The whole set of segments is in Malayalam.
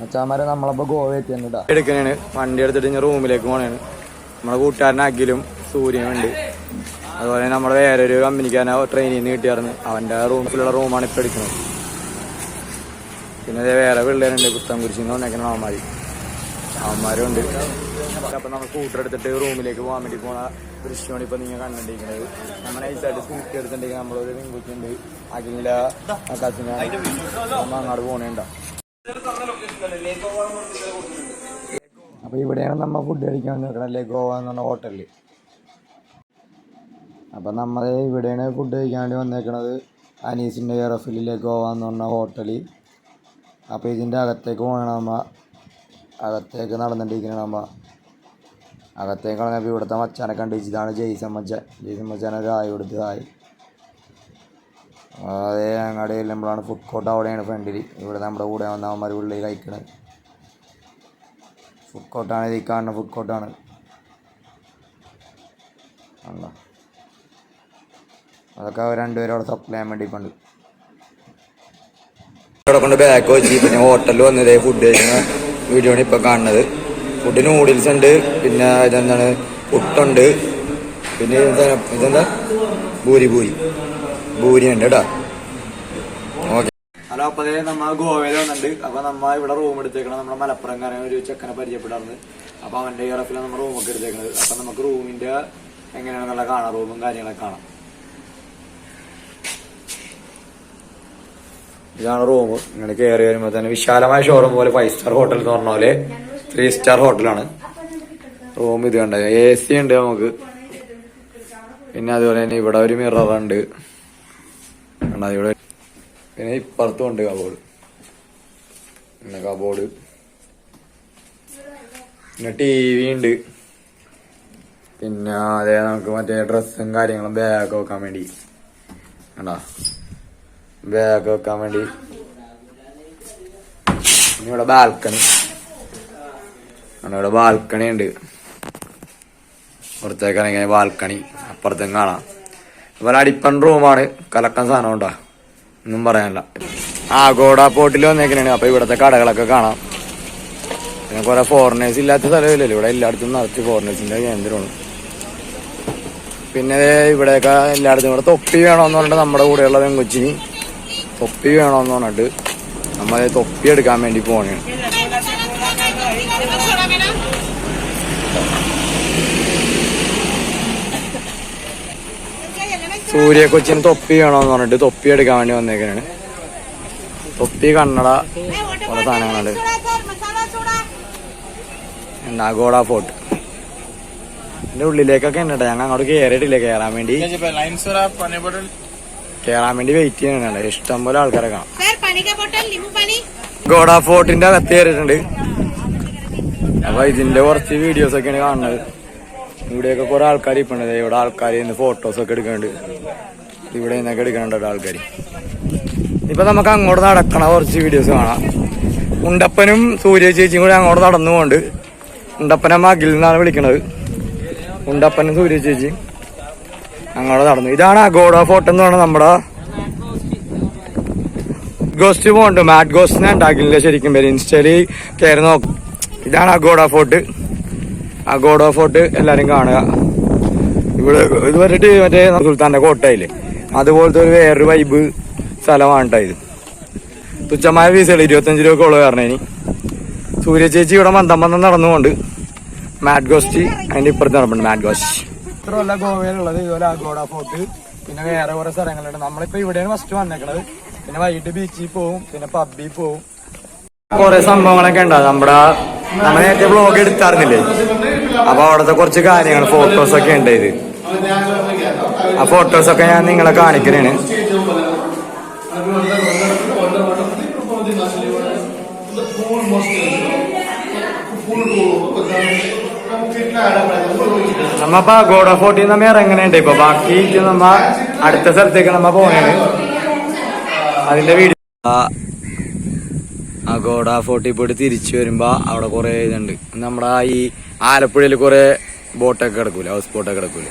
അച്ചാമാരെ നമ്മളപ്പോ ഗോവ എത്തിയാണ് എടുക്കാനാണ്. വണ്ടി എടുത്തിട്ട് റൂമിലേക്ക് പോണേണ്. നമ്മളെ കൂട്ടുകാരൻ അഖിലും സൂര്യനുണ്ട്. അതുപോലെ നമ്മുടെ വേറൊരു കമ്പനിക്കാരനെ ട്രെയിനിൽ നിന്ന് കിട്ടിയായിരുന്നു. അവന്റെ റൂമിലുള്ള റൂമാണ് ഇപ്പൊ എടുക്കുന്നത്. പിന്നെ വേറെ പിള്ളേരുണ്ട്, പുത്തൻകുരിശിന്ന് വന്നേക്കുന്ന അവന്മാരും ഉണ്ട്. അപ്പൊ നമ്മൾ സ്കൂട്ടർ എടുത്തിട്ട് റൂമിലേക്ക് പോകാൻ വേണ്ടി പോണ ദൃശ്യമാണ് ഇപ്പൊ നിങ്ങൾ കണ്ടിരിക്കുന്നത്. നമ്മൾ നൈസായിട്ട് സ്കൂട്ടി എടുത്തിട്ടുണ്ടെങ്കിൽ നമ്മളൊരു പെൺകുട്ടിയുണ്ട്, അഖിലിന്റെ കസിന്. നമ്മൾ അങ്ങോട്ട് പോണേണ്ട. അപ്പൊ ഇവിടെയാണ് നമ്മ ഫുഡ് കഴിക്കാൻ നിൽക്കണം, ലേ ഗോവ എന്ന് പറഞ്ഞ ഹോട്ടലില്. അപ്പൊ നമ്മള് ഇവിടെയാണ് ഫുഡ് കഴിക്കാൻ വേണ്ടി വന്നേക്കണത്, അനീസിന്റെ എയർഫിലെ ഗോവ എന്ന് പറഞ്ഞ ഹോട്ടല്. അപ്പൊ ഇതിന്റെ അകത്തേക്ക് പോകണം. നമ്മ അകത്തേക്ക് നടന്നിട്ടിരിക്കണം. നമ്മ അകത്തേക്ക് കളഞ്ഞപ്പോൾ ഇവിടുത്തെ മച്ചാനെ കണ്ടു. ഇതാണ് ജെയ്സൺ മച്ചാൻ. ജെയ്സൺ മച്ചാനെ ഒരു ആയി കൊടുത്ത് ആയി. അതേ അങ്ങാടി ചെല്ലുമ്പോഴാണ് ഫുഡ് കോർട്ട്. അവിടെയാണ് ഫ്രണ്ടിൽ. ഇവിടെ നമ്മുടെ കൂടെ വന്ന അവന്മാർ ഉള്ളിൽ കഴിക്കണത് ഫുഡ് കോർട്ടാണ്. ഇത് കാണുന്ന ഫുഡ് കോർട്ടാണ്. ആണല്ലോ, അതൊക്കെ അവർ രണ്ടുപേരും അവിടെ സപ്ലൈ ചെയ്യാൻ വേണ്ടി കൊണ്ട് ഇവിടെ കൊണ്ട് ബാക്ക് വെച്ച്. പിന്നെ ഹോട്ടലിൽ വന്നത് ഫുഡ് കഴിക്കുന്ന വീഡിയോ ആണ് ഇപ്പം കാണുന്നത്. ഫുഡ് നൂഡിൽസ് ഉണ്ട്, പിന്നെ ഇതെന്താണ് പുട്ടുണ്ട്, പിന്നെ ഇതെന്താ ഭൂരി ഉണ്ട് കേട്ടോ. ഓക്കെ. ഹലോ, അപ്പൊ അതേ നമ്മ ഗോവയിൽ വന്നിട്ടുണ്ട്. അപ്പൊ നമ്മ ഇവിടെ റൂം എടുത്തേക്കണം. നമ്മുടെ മലപ്പുറംകാരൻ ഒരു ചെക്കനെ പരിചയപ്പെടാറുണ്ട്. അപ്പൊ അവന്റെ ഇയറഫിലാണ് നമ്മൾ റൂമൊക്കെ എടുത്തേക്കുന്നത്. അപ്പൊ നമുക്ക് റൂമിന്റെ എങ്ങനെയാണെന്നുള്ള കാണാം, റൂമും കാര്യങ്ങളൊക്കെ കാണാം. ഇതാണ് റൂം. ഇങ്ങനെ കയറി വരുമ്പോൾ തന്നെ വിശാലമായ ഷോറൂം പോലെ 5 സ്റ്റാർ ഹോട്ടൽ എന്ന് പറഞ്ഞ പോലെ 3 സ്റ്റാർ ഹോട്ടലാണ് റൂം. ഇത് കണ്ട AC ഉണ്ട് നമുക്ക്. പിന്നെ അതുപോലെ തന്നെ ഇവിടെ ഒരു മിററുണ്ട്, ഇവിടെ. പിന്നെ ഇപ്പുറത്തും ഉണ്ട് കബോർഡ്. പിന്നെ കബോർഡ്, പിന്നെ TV ഉണ്ട്. പിന്നെ അതേ നമുക്ക് മറ്റേ ഡ്രസ്സും കാര്യങ്ങളും ബാഗ് വെക്കാൻ വേണ്ടി കണ്ടാ, ബാഗ് വെക്കാൻ വേണ്ടി. ഇവിടെ ബാൽക്കണി, ഇവിടെ ബാൽക്കണി ഉണ്ട്. പുറത്തേക്കാണെങ്കിൽ ബാൽക്കണി, അപ്പുറത്തേക്കും കാണാം. അതുപോലെ അടിപ്പൺ റൂമാണ്, കലക്കൻ സാധനം ഉണ്ടാ, ഒന്നും പറയാനില്ല. ആഗോഡ പോർട്ടിൽ വന്നേക്കണേ. അപ്പൊ ഇവിടത്തെ കടകളൊക്കെ കാണാം. പിന്നെ കുറെ ഫോറിനേഴ്സ് ഇല്ലാത്ത സ്ഥലമില്ലല്ലോ, ഇവിടെ എല്ലായിടത്തും നിറച്ച് ഫോറിനേഴ്സിന്റെ കേന്ദ്രമാണ്. പിന്നെ ഇവിടെയൊക്കെ എല്ലായിടത്തും ഇവിടെ തൊപ്പി വേണമെന്ന് പറഞ്ഞിട്ട് നമ്മുടെ കൂടെയുള്ള പെങ്കൊച്ചിന് തൊപ്പി വേണമെന്ന് പറഞ്ഞിട്ട് നമ്മൾ തൊപ്പി എടുക്കാൻ വേണ്ടി പോകണേ. സൂര്യ കൊച്ചിന് തൊപ്പി വേണമെന്ന് പറഞ്ഞിട്ട് തൊപ്പി എടുക്കാൻ വേണ്ടി വന്നേക്കാണ്. തൊപ്പി, കണ്ണട, പല സാധനങ്ങളുണ്ട്. നാഗോഡ ഫോർട്ട് എന്റെ ഉള്ളിലേക്കൊക്കെ ഉണ്ട്. ഞങ്ങൾ അങ്ങോട്ട് കയറിയിട്ടില്ല. കയറാൻ വേണ്ടി വെയിറ്റ് ചെയ്യാനാണ്. ഇഷ്ടം പോലെ ആൾക്കാരെ കാണാം. ഗോഡ ഫോർട്ടിന്റെ അകത്ത് കയറിയിട്ടുണ്ട്. അപ്പൊ ഇതിന്റെ കുറച്ച് വീഡിയോസ് ഒക്കെയാണ് കാണുന്നത്. ഇവിടെയൊക്കെ കുറെ ആൾക്കാർ ഇപ്പൊ ഉണ്ട്. ഇവിടെ ആൾക്കാർ ഫോട്ടോസ് ഒക്കെ എടുക്കുന്നുണ്ട്. ഇവിടെ നിന്നൊക്കെ എടുക്കുന്നുണ്ട് ആൾക്കാർ. ഇപ്പൊ നമുക്ക് അങ്ങോട്ട് നടക്കണ കുറച്ച് വീഡിയോസ് കാണാം. ഉണ്ടപ്പനും സൂര്യ ചേച്ചിയും കൂടി അങ്ങോട്ട് നടന്നുകൊണ്ട്, ഉണ്ടപ്പനമ്മ അഖിൽ നിന്നാണ് വിളിക്കണത്. ഉണ്ടപ്പനും സൂര്യ ചേച്ചിയും അങ്ങോട്ട് നടന്നു. ഇതാണ് അഗോഡ ഫോർട്ട് എന്ന് പറഞ്ഞാൽ നമ്മുടെ ഗോസ്റ്റ് പോണ്ട്. മാറ്റ് ഗോസ്റ്റ് ഉണ്ടാക്കില്ല ശരിക്കും പേര്. ഇൻസ്റ്റയില് കയറി നോക്കും. ഇതാണ് അഗോഡ ഫോർട്ട്. അഗോഡ ഫോർട്ട് എല്ലാരും കാണുക. ഇവിടെ ഇത് പറഞ്ഞിട്ട് മറ്റേ സുൽത്താന്റെ കോട്ടയില്ലേ, അതുപോലത്തെ ഒരു വേറൊരു വൈബ് സ്ഥലമാണ് കേട്ടോ ഇത്. തുച്ഛമായ ഫീസുകൾ 25 രൂപക്കുള്ള കാരണേനി. സൂര്യ ചേച്ചി ഇവിടെ മന്ദം നടന്നുകൊണ്ട് മാറ്റ് ഗോസ്റ്റ് അതിന്റെ ഇപ്പുറത്ത് നടപ്പുണ്ട്. മാറ്റ് ഗോസ്റ്റ് ഇത്രയല്ല ഗോവയിലുള്ളത്. ഇതുപോലെ അഗോഡ ഫോർട്ട്, പിന്നെ വേറെ കുറെ സ്ഥലങ്ങളുണ്ട്. നമ്മളിപ്പോ ഇവിടെയാണ് ഫസ്റ്റ് വന്നേക്കണത്. പിന്നെ വൈകിട്ട് ബീച്ചിൽ പോവും, പിന്നെ പബ്ബിൽ പോവും. കുറെ സംഭവങ്ങളൊക്കെ ഉണ്ടാവും. നമ്മൾ നേരത്തെ വ്ളോഗ് എടുത്തായിരുന്നില്ലേ, അപ്പൊ അവിടുത്തെ കുറച്ച് കാര്യങ്ങൾ ഫോട്ടോസൊക്കെ ഉണ്ട്. ഇത് ആ ഫോട്ടോസൊക്കെ ഞാൻ നിങ്ങളെ കാണിക്കണേണ്. നമ്മപ്പ അഗോഡ ഫോർട്ടിൽ നമ്മ ഇറങ്ങണുണ്ട്. ഇപ്പൊ ബാക്കി നമ്മ അടുത്ത സ്ഥലത്തേക്ക് നമ്മ പോണേണ്. അതിന്റെ വീഡിയോ അഗോഡ ഫോർട്ടിൽ പോയിട്ട് തിരിച്ചു വരുമ്പോ അവിടെ കുറെ ഇതുണ്ട്. നമ്മുടെ ഈ ആലപ്പുഴയിൽ കുറെ ബോട്ടൊക്കെ കിടക്കൂല, ഹൗസ് ബോട്ടൊക്കെ കിടക്കൂല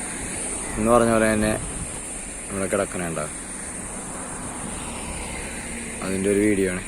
എന്ന് പറഞ്ഞ പോലെ തന്നെ ഇവിടെ കിടക്കണുണ്ടാവും. അതിന്റെ ഒരു വീഡിയോ ആണ്.